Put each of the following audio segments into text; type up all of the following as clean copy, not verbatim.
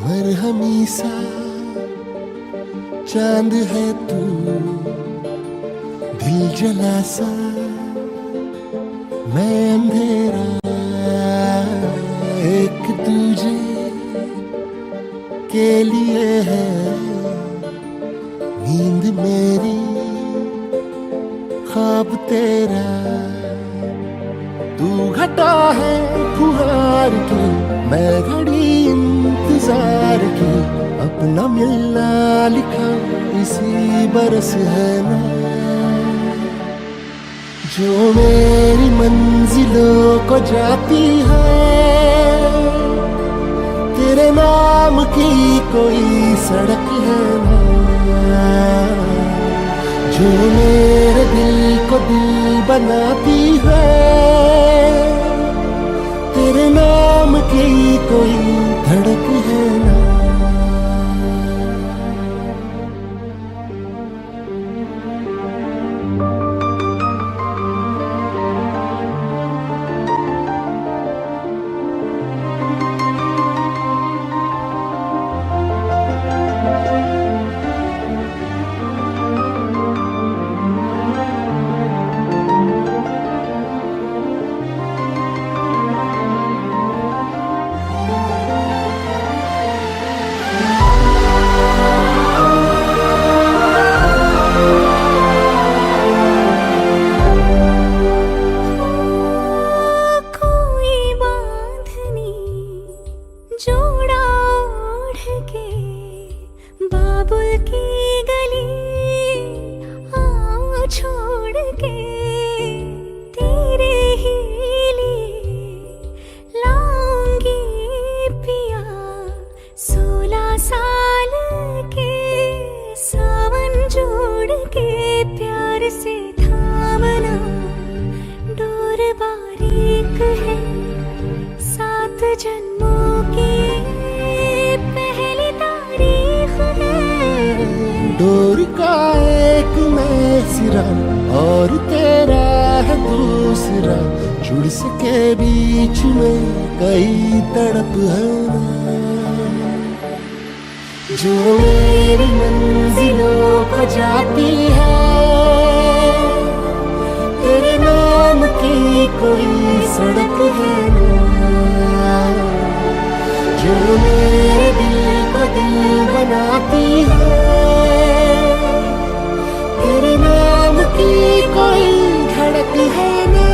मरहमी सा चांद है तू, दिल जला सा मैं अंधेरा, एक तुझे के लिए है नींद मेरी, ख्वाब तेरा। तू घटा है फुहार की, मैं घड़ी इंतजार की, अपना मिलना लिखा इसी बरस है ना। जो मेरी मंजिलों को जाती है, तेरे नाम की कोई सड़क है ना। जो मेरे दिल को दिल बनाती है, तेरे नाम की कोई धड़क है ना। डोर का एक मैं सिरा और तेरा है दूसरा, जुड़ सके बीच में कई तड़प है ना। जो मेरी मंजिलों को जाती है, तेरे नाम की कोई सड़क है ना। जो मेरे दिल को दिल बनाती है, तेरे नाम की कोई धड़क है ना।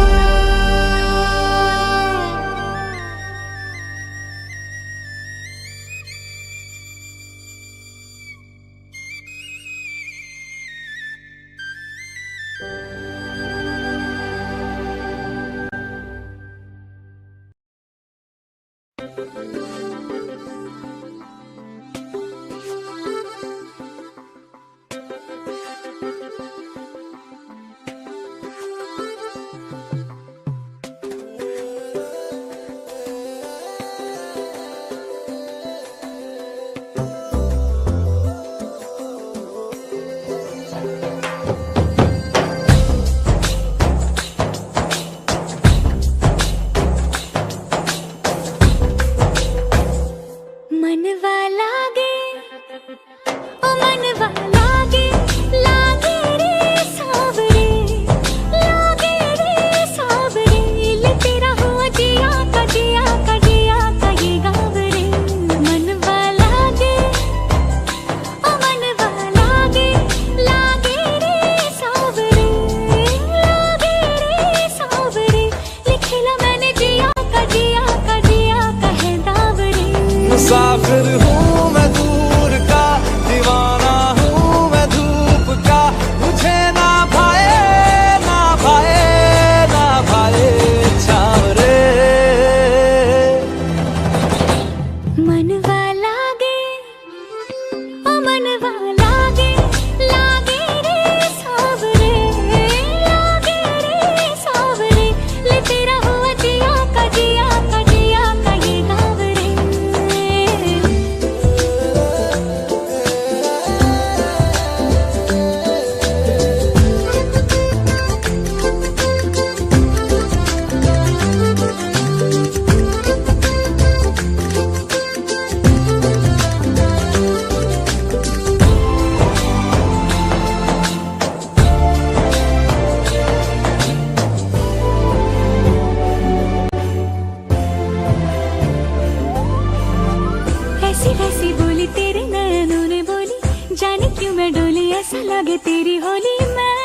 ऐसा लगे तेरी होली में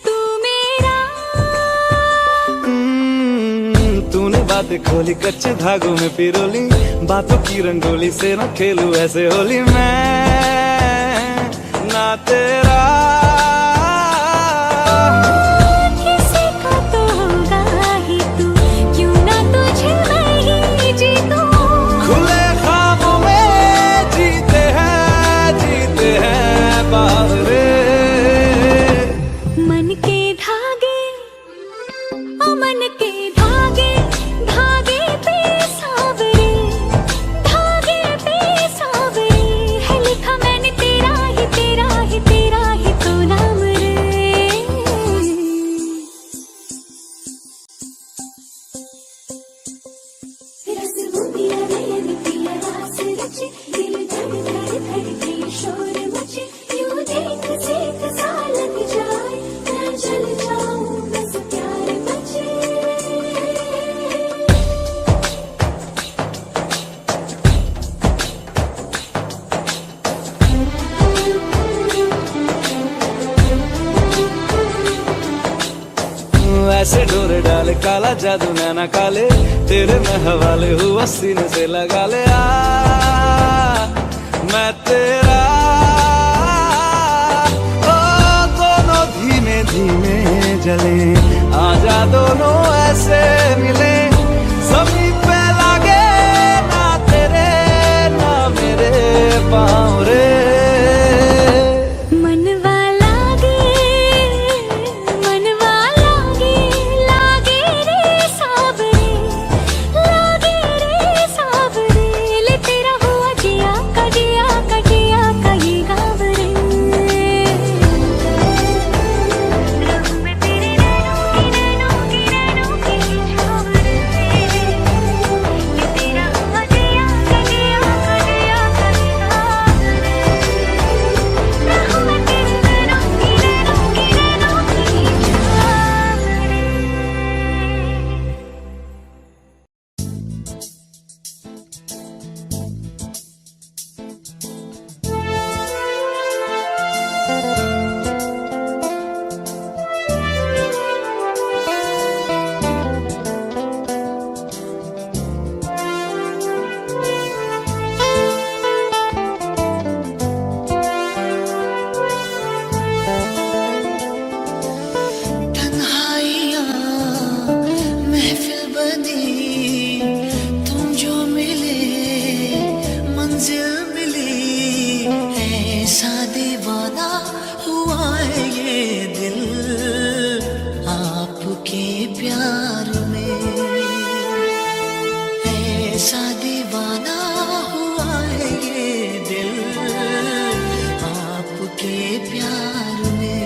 तू मेरा। तूने बातें खोली कच्चे धागों में पिरोली, बातों की रंगोली से न खेलूं ऐसे होली मैं ना तेरा। किसी का तो होगा ही तू, क्यों ना तुझे मैं ही जीतूं। खुले ख्वाबों में जीते हैं बावरे। मन के धागे ओ मन के धागे, धागे पे सावरे, धागे पे सावरे है लिखा मैंने तेरा ही तेरा ही तेरा ही तो नाम रे। रस बूंदिया नयन पिया रास रचे, दिल धड़ धड़ धड़के शोर मचे, यूं देख सेक सा लग जाए, मैं चल जाऊं बस प्यार बचे। ऐसे डोरे डाले काला जादू नैना काले, तेरे मैं हवाले हुआ सीने से लगा ले आ मैं तेरा। ओ दोनों धीमे धीमे जले, आजा दोनों ऐसे मिले, जमीन पे लागे ना तेरे ना मेरे पाँव रे। मनवा लागे लागे रे सावरे, लागे रे सावरे ले तेरा हुआ जिया का जिया का जिया का ये गाँव रे। रहूं मैं तेरे नैनों की छाँव रे, ये तेरा हुआ जिया का जिया का जिया का ये गाँव रे। रहूं मैं तेरे नैनों की छाँव रे। तन्हाइयाँ महफिल बनी, तुम जो मिले मंजिल मिली, ऐसा दीवाना हुआ है ये दिल आपके प्यार में, ऐसा दीवाना हुआ है ये दिल आपके प्यार में।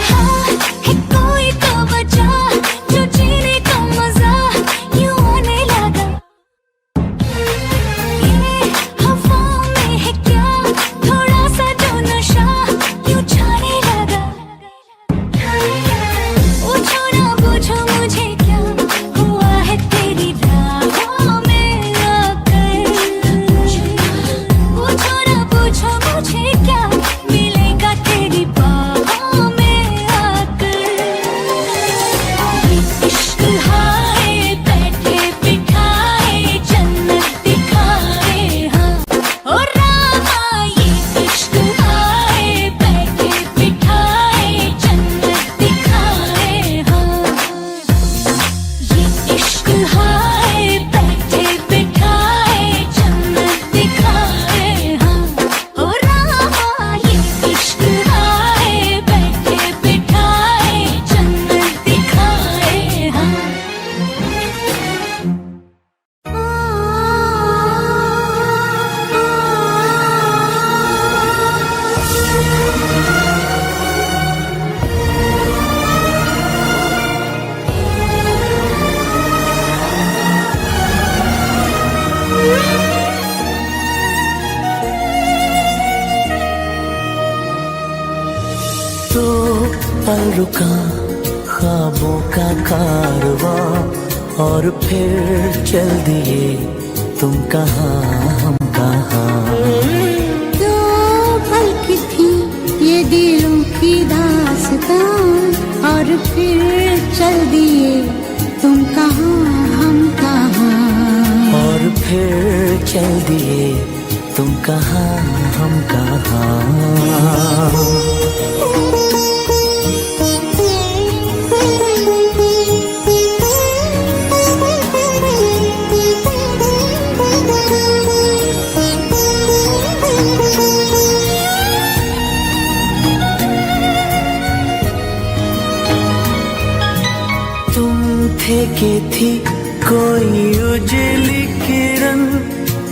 हाँ, है कोई तो बचा जो जीने का मजा यूं आने लगा। ये हवाओं में है क्या थोड़ा सा जो नशा यूं छाने लगा। पूछो ना पूछो मुझे क्या हुआ है तेरी राहों में आकर। पूछो ना पूछो मुझे क्या मिलेगा तेरी बाहों में आकर। ये इश्क हाय बैठे बिठाए जन्नत दिखाए हाँ ओ रामा। ये इश्क हाय बैठे बिठाए जन्नत दिखाए हाँ। ये इश्क हाय बैठे बिठाए जन्नत दिखाए हाँ ओ रामा। ये इश्क हाय बैठे बिठाए जन्नत दिखाए हाँ। तो पल रुका ख्वाबों का कारवां और फिर चल दिए तुम कहाँ हम कहाँ। दो पल की थी ये दिलों की दास्तां और फिर चल दिए तुम कहाँ हम कहाँ। और फिर चल दिए तुम कहाँ हम कहाँ। तुम थे कि थी कोई उजली किरण,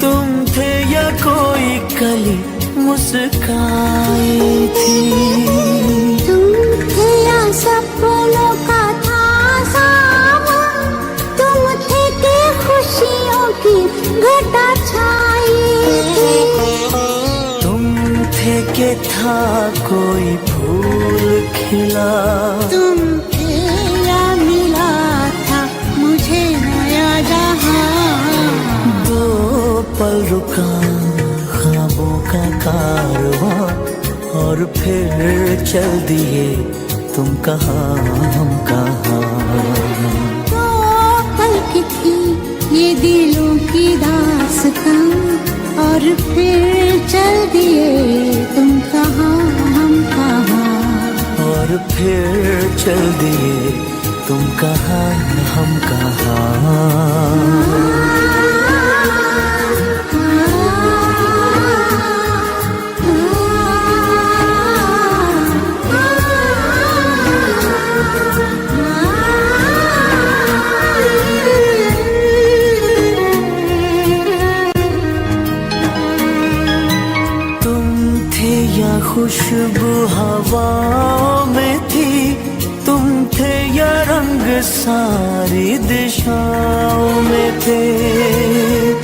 तुम थे या कोई कली मुस्काई थी। तुम थे या सपनों का था सावन, तुम थे कि खुशियों की घटा छाई थी। तुम थे कि था कोई फूल खिला, तुम थे या मिला था मुझे नया जहां। दो पल रुका ख्वाबों का कारवां और फिर चल दिए तुम कहाँ हम कहाँ। तो पल की थी ये दिलों की दास्तां और फिर चल दिए तुम कहाँ हम कहाँ। और फिर चल दिए तुम कहाँ हम कहाँ। खुशबू हवाओं में थी, तुम थे या रंग सारी दिशाओं में थे।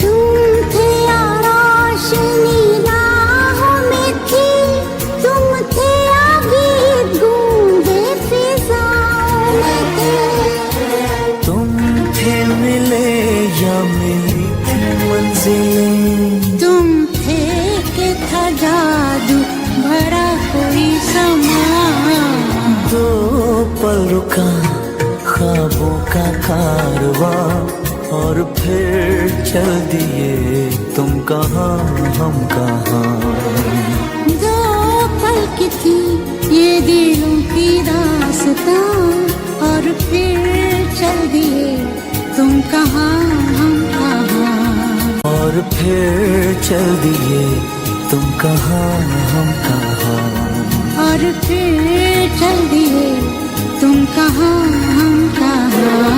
तुम थे या रोशनी राहों में थी, तुम थे या गीत गूंजे फिजाओं में थे। तुम थे मिले या मिली थी मंजिलें, तुम थे कि था जादू भरा कोई समा। दो पल रुका ख्वाबों का कारवां और फिर चल दिए तुम कहाँ हम कहाँ। दो पल की थी ये दिलों की दास्तां और फिर चल दिए तुम कहाँ हम कहाँ। और फिर चल दिए तुम कहाँ हम कहाँ। और फिर चल दिए तुम कहाँ हम कहाँ।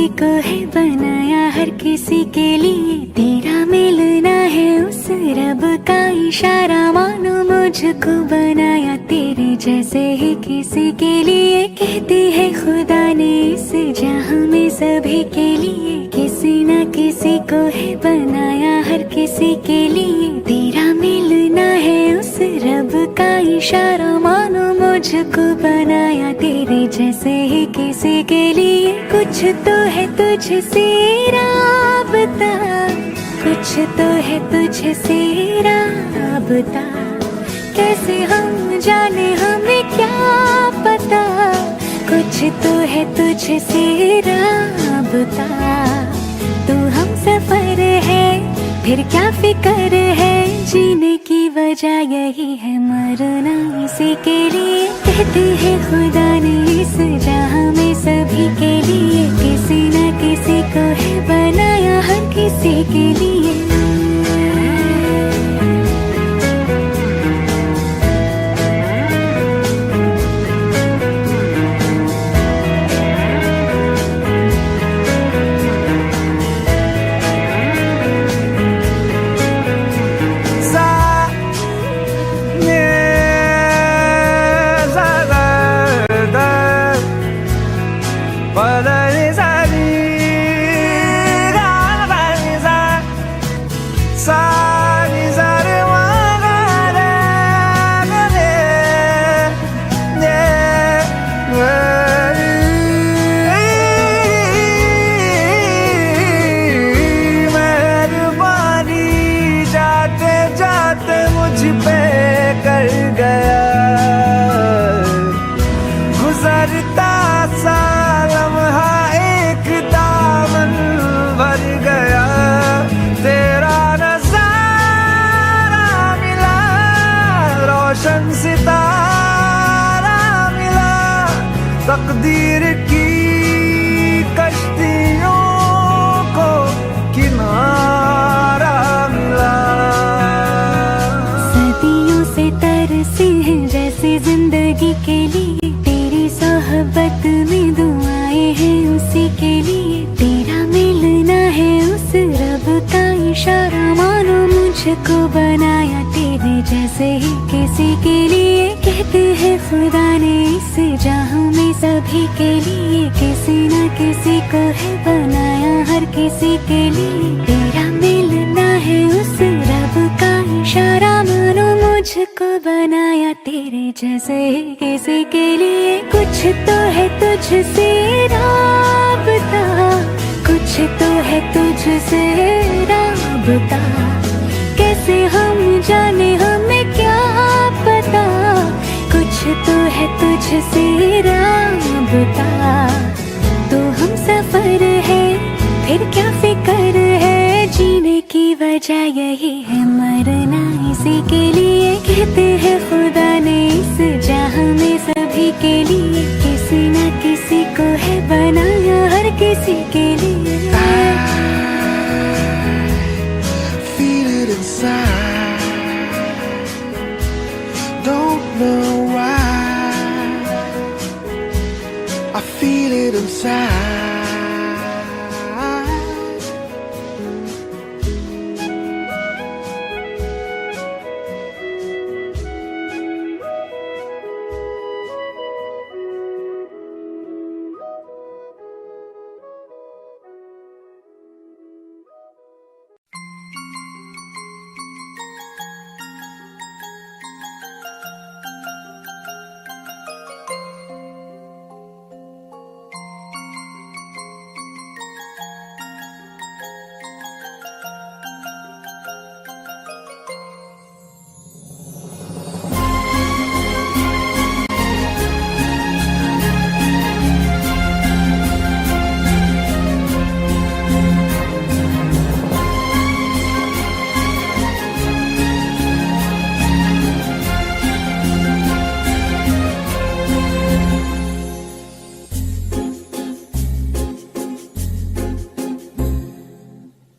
किसी को है बनाया हर किसी के लिए, तेरा मिलना है उस रब का इशारा, मानो मुझको बनाया तेरे जैसे ही किसी के लिए, कहती है खुदा ने इस जहां में सभी के लिए, किसी न किसी को है बनाया हर किसी के लिए, तेरा मिलना है उस रब का इशारा, मानो मुझको बनाया तेरे जैसे ही किसी के लिए, कुछ तो है तुझसे राबता, कुछ तो है तुझसे राबता, कैसे हम जाने हमें क्या पता, कुछ तो है तुझसे राबता, तू हम सफर है फिर क्या फिक्र है, जीने की वजह यही है मरना इसी के लिए, कहते हैं खुदा ने इस जहां में सभी के लिए, किसी न किसी को है बनाया हर किसी के लिए। तकदीर की कश्तियों को किनारा मिला, सदियों से तरसे हैं जैसे जिंदगी के लिए, तेरी सोहबत में दुआएं हैं उसी के लिए, तेरा मिलना है उस रब का इशारा, मानो मुझको बनाया तेरे जैसे ही किसी के लिए, कहते हैं खुदा ने इस जहां में सभी के लिए, किसी न किसी को है बनाया हर किसी के लिए, तेरा मिलना है उस रब का इशारा, मानो मुझको बनाया तेरे जैसे ही किसी के लिए, कुछ तो है तुझसे राबता, कुछ तो है तुझसे राबता, कैसे हम जाने हमें क्या पता, कुछ तो है तुझसे राबता, तो हम सफर है फिर क्या फिक्र है, जीने की वजह यही है मरना इसी के लिए, कहते हैं खुदा ने इस जहां में सभी के लिए, किसी न किसी को है बनाया हर किसी के लिए। Feel it inside, don't know why, I feel it inside.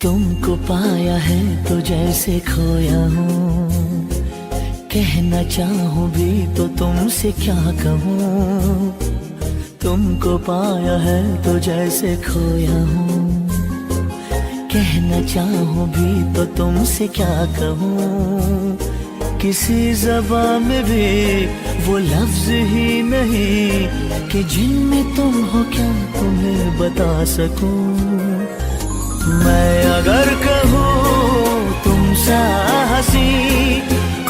तुमको पाया है तो जैसे खोया हूँ, कहना चाहूँ भी तो तुमसे क्या कहूँ, तुमको पाया है तो जैसे खोया हूँ, कहना चाहूँ भी तो तुमसे क्या कहूँ। किसी ज़बान में भी वो लफ्ज ही नहीं कि जिनमें तुम हो क्या तुम्हें बता सकूं। मैं अगर कहूँ तुम सा हंसी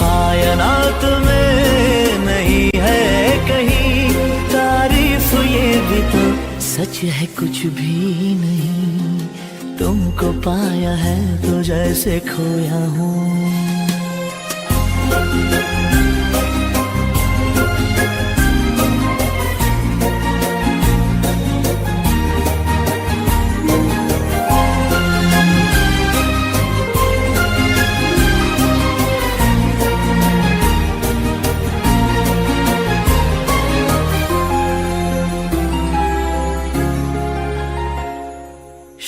कायनात में नहीं है कहीं, तारीफ ये भी तो सच है कुछ भी नहीं। तुमको पाया है तो जैसे खोया हूँ।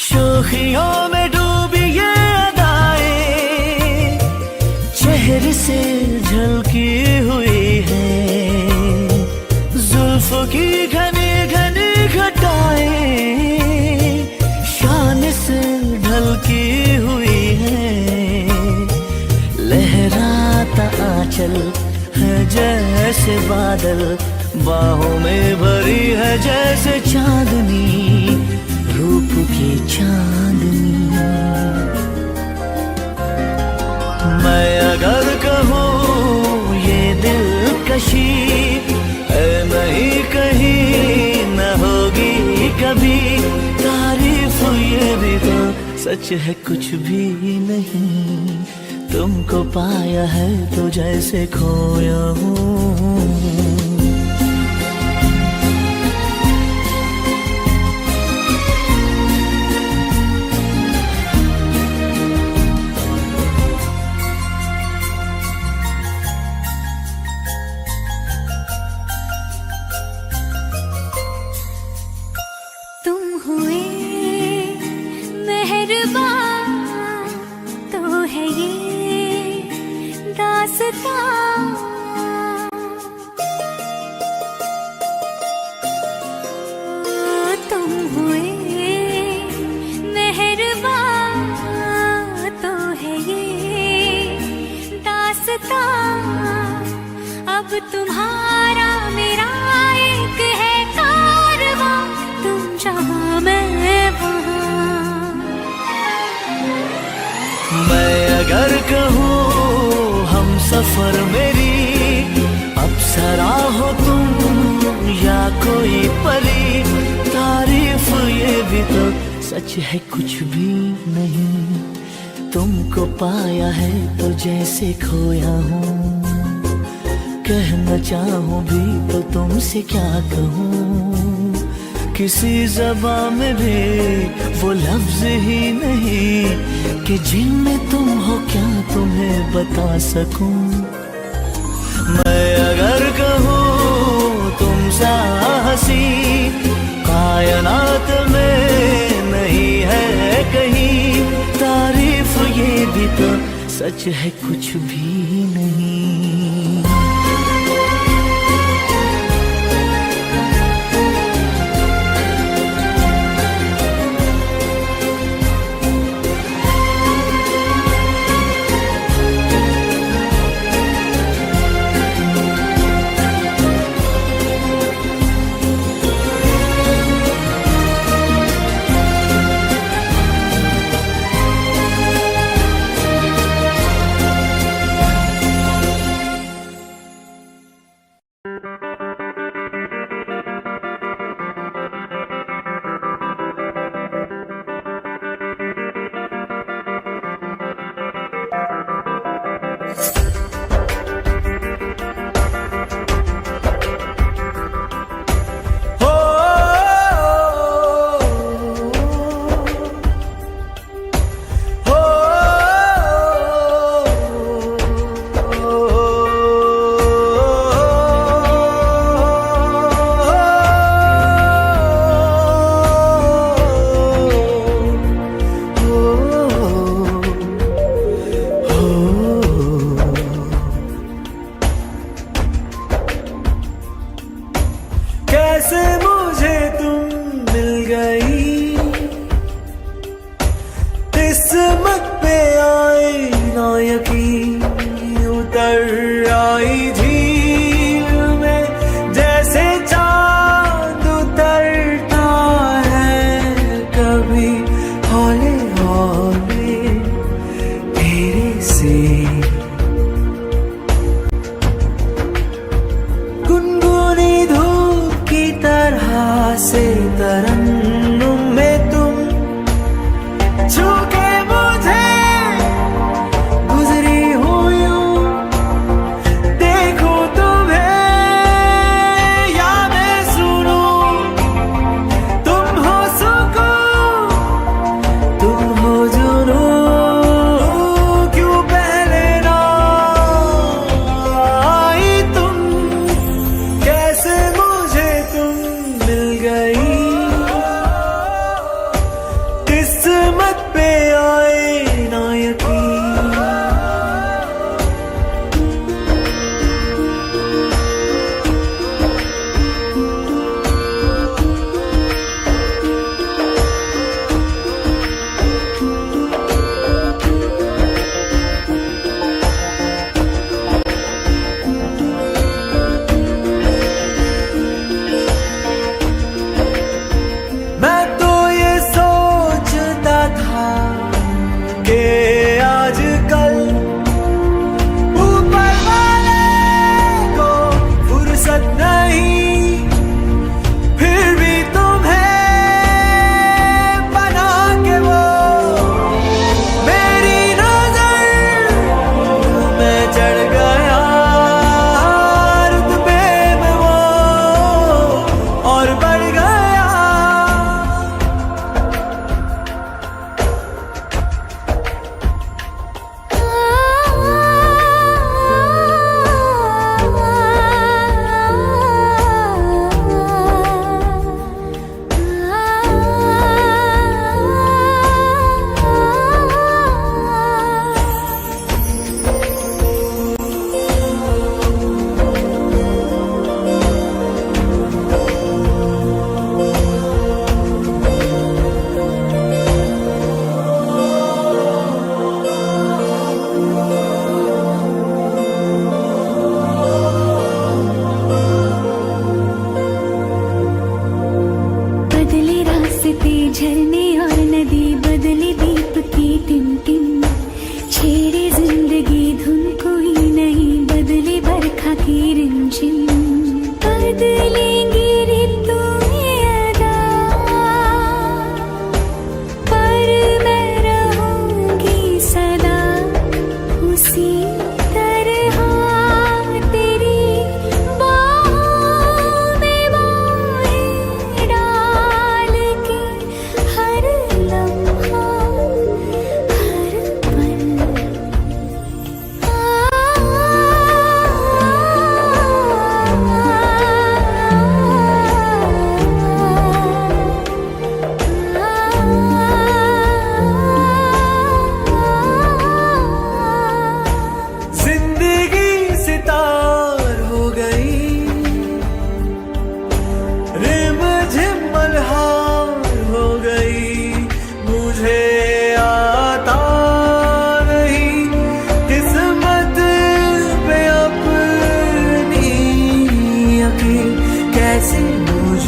शोखियों में डूबी ये अदाएं चेहरे से झलकी हुई है, जुल्फों की घनी घनी घटाएं शान से ढलकी हुई है। लहराता आंचल है जैसे बादल, बाहों में भरी है जैसे चांदनी, रूप की चांदनी। मैं अगर कहूँ ये दिलकशी है नहीं कहीं न होगी कभी, तारीफ ये भी तो सच है कुछ भी नहीं। तुमको पाया है तो जैसे खोया हूँ। हुए मेहरबान तो है ये दास्तां, तुम हुए मेहरबान तो है ये दास्तां। अब तुम्हारा मेरा एक है कारवां, तुम जहाँ मैं अगर कहूँ हम सफर मेरी अप्सरा हो तुम या कोई परी, तारीफ ये भी तो सच है कुछ भी नहीं। तुमको पाया है तो जैसे खोया हूँ, कहना चाहूँ भी तो तुमसे क्या कहूँ। किसी ज़बान में भी वो लफ्ज ही नहीं कि जिनमें तुम हो क्या तुम्हें बता सकूं। मैं अगर कहूँ तुम सा हंसी कायनात में नहीं है कहीं, तारीफ ये भी तो सच है कुछ भी नहीं।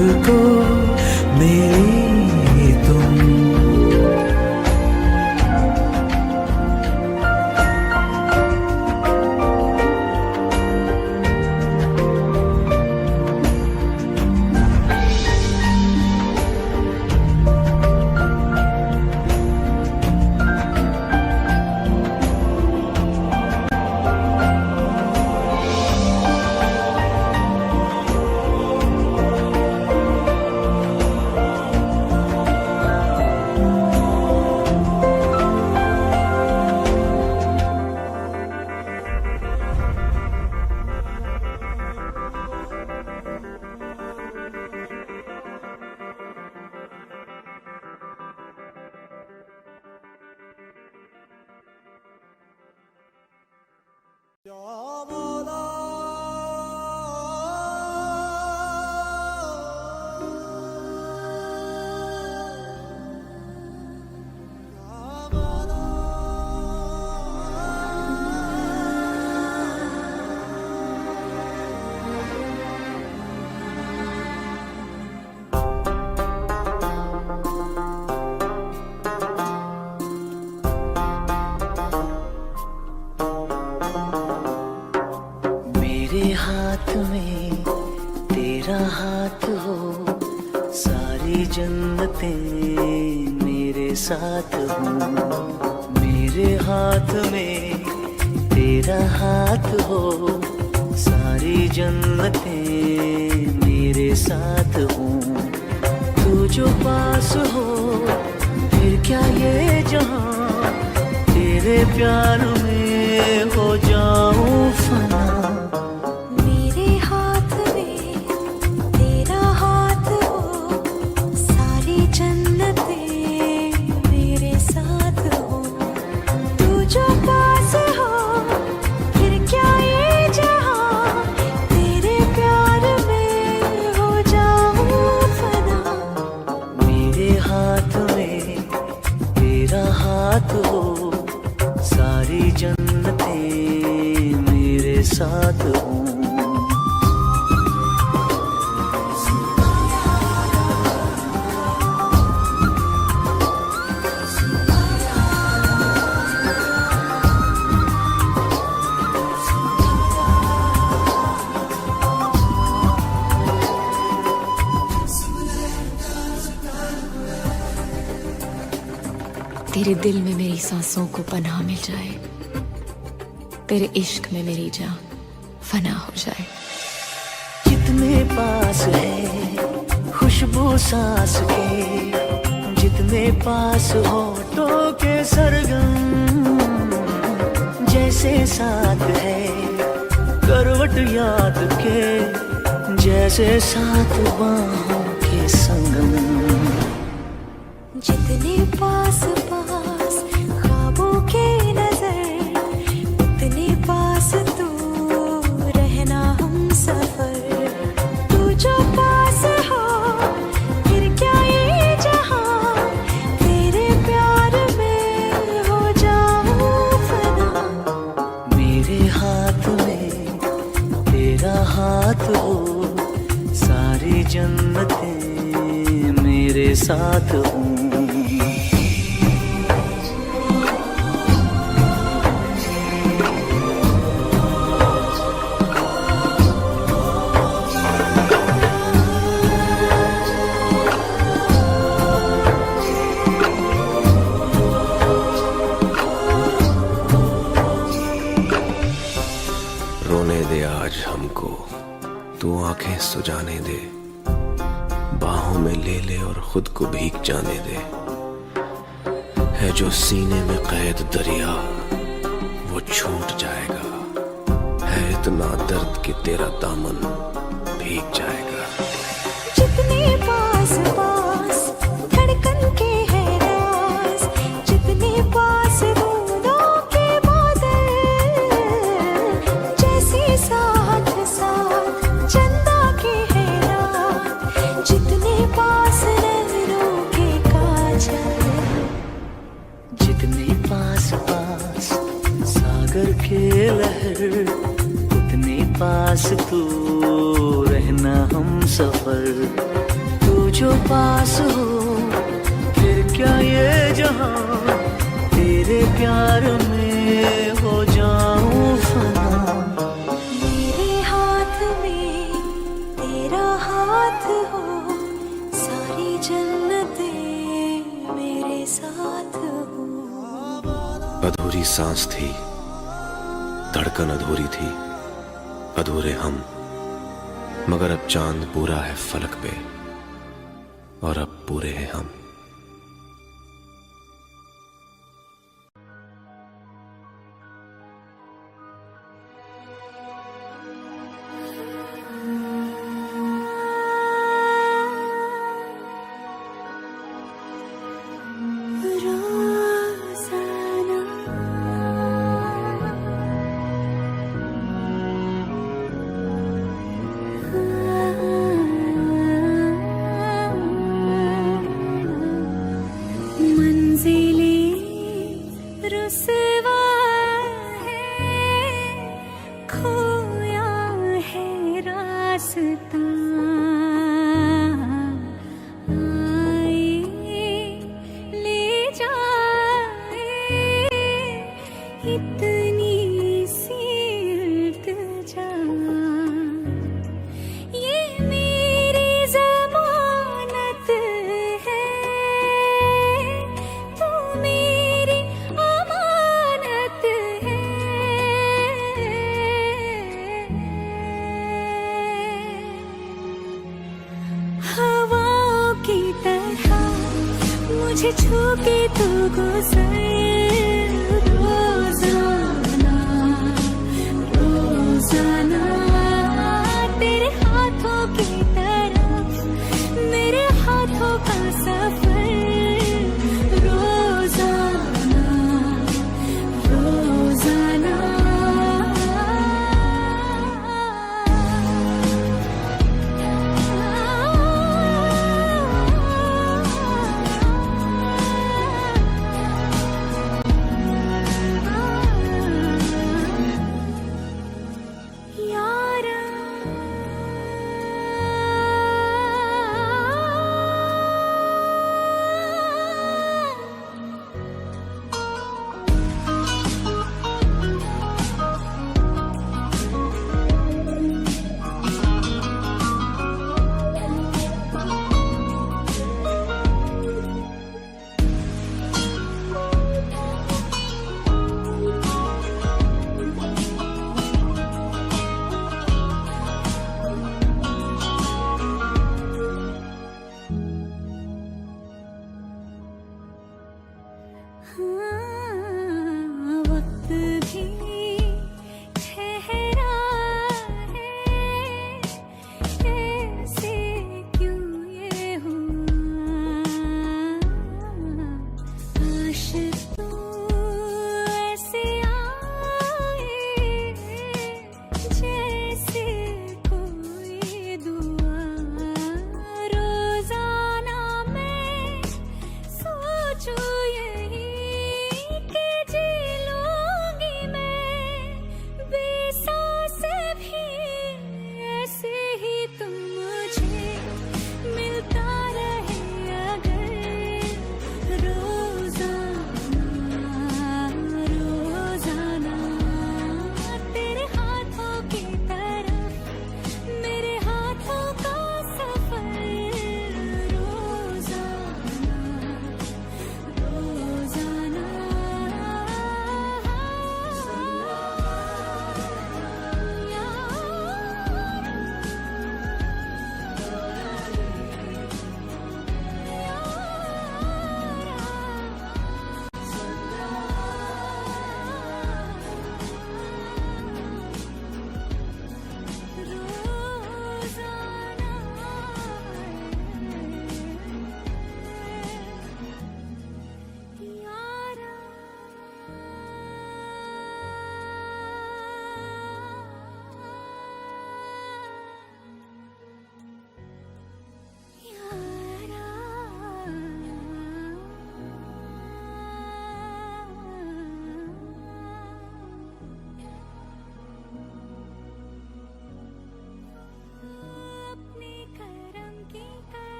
मुझको मेरी तुम। मेरे हाथ में तेरा हाथ हो, सारी जन्नतें मेरे साथ हो। मेरे हाथ में तेरा हाथ हो, सारी जन्नतें मेरे साथ हो। तू जो पास हो फिर क्या ये जहां, तेरे प्यार में हो जाऊं फना। हाथ हो, सारी जन्नतें मेरे साथ हो। तेरे दिल में मेरी सांसों को पनाह मिल जाए, तेरे इश्क में मेरी जान फना हो जाए। जितने पास है खुशबू सांस के, जितने पास होठों के सरगम, जैसे साथ है करवट याद के, जैसे साथ बाहों के संगम। जितने पास पास ख्वाबों के नजर, उतने पास तू रहना हम सफर। तू जो पास हो फिर क्या ये जहां, तेरे प्यार में हो जाऊं फना। मेरे हाथ में तेरा हाथ हो, सारी जन्नतें मेरे साथ हो। रोने दे आज हमको, तू आंखें सुजाने दे, बाहों में ले ले और खुद को भीग जाने दे। है जो सीने में कैद दरिया वो छूट जाएगा, है इतना दर्द कि तेरा दामन भीग जाएगा। जितने पास पास धड़कन के है राज, जितने पास बूंदों के बादल, जैसे साथ साथ चंदा के है रात, जितने पास नैनों के काजल। जितने पास पास सागर के लहर, उतने पास तू रहना हम सफर, तू जो पास हो फिर क्या ये जहां, तेरे प्यार में हो जाऊं फना। मेरे हाथ में तेरा हाथ हो, सारी जन्नतें मेरे साथ हो। अधूरी सांस थी, धड़कन अधूरी थी, अधूरे हम, मगर अब चांद पूरा है फलक पे और अब पूरे हैं हम। मंजिलें रुसवा है, खोया है रास्ता, आए ले जाए इतनी सी इल्तिजा। ये मेरी ज़मानत है, तू मेरी अमानत है। हवाओं की तरह मुझे छू के तू गुजर, रोजाना रोजाना तेरे हाथों की तरफ मेरे हाथों का सफर, रोजाना रोजाना।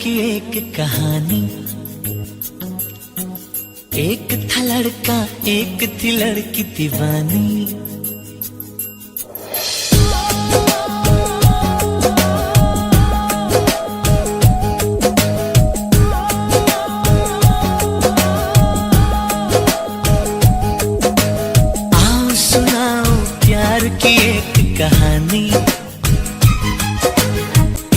की एक कहानी। एक था लड़का, एक थी लड़की दीवानी। आओ सुनाओ प्यार की एक कहानी।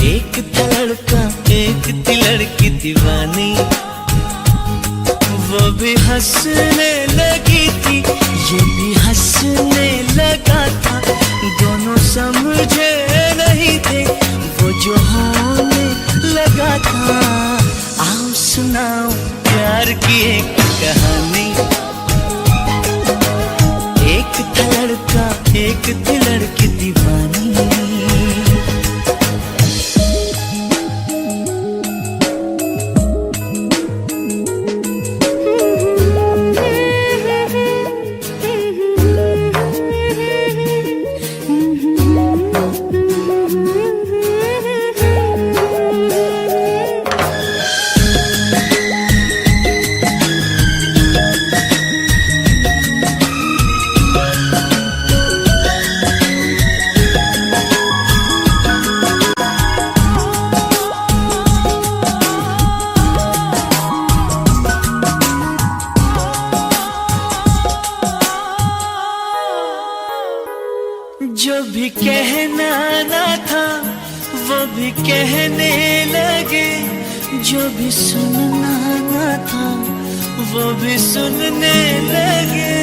एक था लड़का, एक थी लड़की दीवानी। वो भी हंसने लगी थी, ये भी हंसने लगा था। दोनों समझे नहीं थे, वो जो होने लगा था। आओ सुनाओ प्यार की एक कहानी। एक था लड़का, एक थी लड़की दीवानी। जो भी कहना ना था वो भी कहने लगे। जो भी सुनना ना था वो भी सुनने लगे।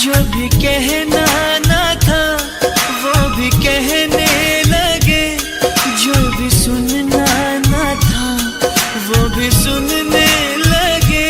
जो भी कहना ना था वो भी कहने लगे। जो भी सुनना ना था वो भी सुनने लगे।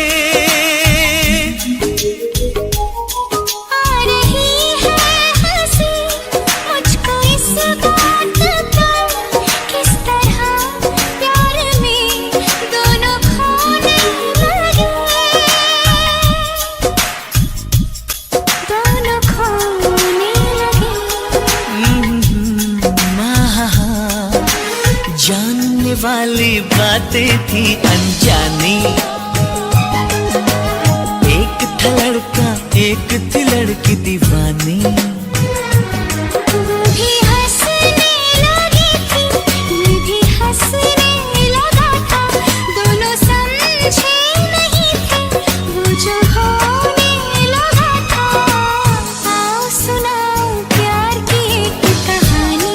जानने वाली बातें थी अनजानी। एक था लड़का, एक थी लड़की दीवानी। वो भी हंसने लगी थी, ये भी हंसने लगा था। दोनों समझे नहीं थे, वो जो होने लगा था। आओ सुनाओ प्यार की एक कहानी।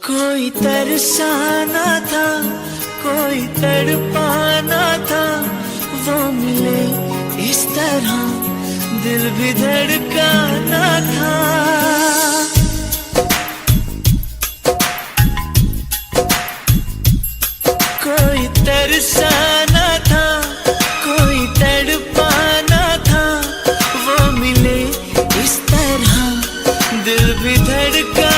कोई तरसाना था, कोई तड़पाना था। वो मिले इस तरह दिल भी धड़काना था। कोई तरसाना था, कोई तड़पाना था। वो मिले इस तरह दिल भी धड़का